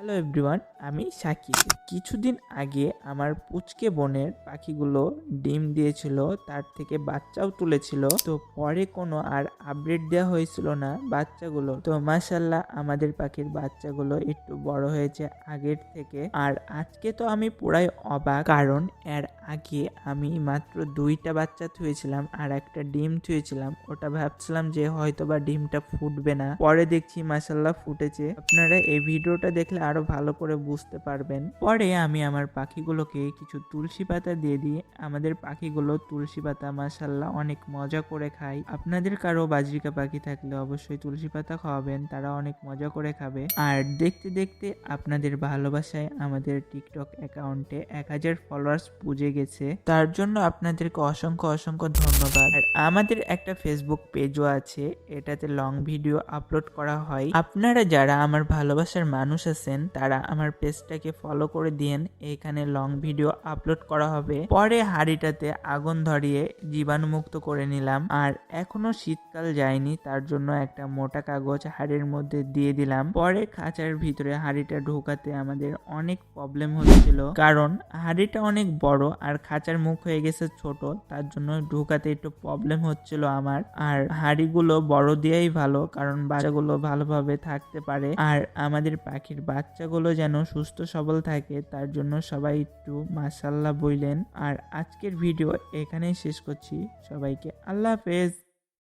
Hello everyone, আমি সাকিব। কিছুদিন আগে আমার পুচকে বোনের পাখিগুলো ডিম দিয়েছিল, তার থেকে বাচ্চাও তুলেছিল। তো পরে কোনো আর আপডেট দেওয়া হয়েছিল না বাচ্চাগুলো। তো মাশাল্লাহ আমাদের পাখির বাচ্চাগুলো একটু বড় হয়েছে আগের থেকে। আর আজকে তো আমি পুরাই অবাক, কারণ এর আগে আমি মাত্র 2টা বাচ্চা থুয়েছিলাম আর একটা ডিম থুয়েছিলাম। ওটা ভাবছিলাম যে হয়তোবা ডিমটা ফুটবে না, পরে দেখছি মাশাল্লাহ ফুটেছে। আপনারা এই ভিডিওটা দেখলে আরো ভালো করে বুঝতে পারবেন। পরে আমি আমার পাখিগুলোকে কিছু তুলসী পাতা দিয়ে দিই। আমাদের পাখিগুলো তুলসী পাতা মাশাল্লাহ অনেক মজা করে খায়। আপনাদের কারো বাজরিকা পাখি থাকলে অবশ্যই তুলসী পাতা খাওয়াবেন, তারা অনেক মজা করে খাবে। আর দেখতে দেখতে আপনাদের ভালোবাসায় আমাদের টিকটক অ্যাকাউন্টে 1000 ফলোয়ার্স পুজে গেছে, তার জন্য আপনাদেরকে অসংখ্য অসংখ্য ধন্যবাদ। আর আমাদের একটা ফেসবুক পেজও আছে, এটাতে লং ভিডিও আপলোড করা হয়। আপনারা যারা আমার ভালোবাসার মানুষ আছেন তারা আমার পেজটাকে ফলো করে দিয়েন, এখানে লং ভিডিও আপলোড করা হবে। পরে হাঁড়িটাতে আগুন ধরিয়ে জীবাণুমুক্ত করে নিলাম। আর এখনো শীতকাল যায়নি, তার জন্য একটা মোটা কাগজ হাঁড়ির মধ্যে দিয়ে দিলাম। পরে খাঁচার ভিতরে হাঁড়িটা ঢোকাতে আমাদের অনেক প্রবলেম হচ্ছিল, কারণ হাঁড়িটা অনেক বড় আর খাঁচার মুখ হয়ে গেছে ছোট, তার জন্য ঢোকাতে একটু প্রবলেম হচ্ছিল আমার। আর হাঁড়িগুলো বড় দিয়েই ভালো, কারণ বাচ্চাগুলো ভালোভাবে থাকতে পারে আর আমাদের পাখির বাচ্চাগুলো যেন সুস্থ সবল থাকে, তার জন্য সবাই একটু মাশাআল্লাহ বললেন। আর আজকের ভিডিও এখানেই শেষ করছি। সবাইকে আল্লাহ হাফেজ।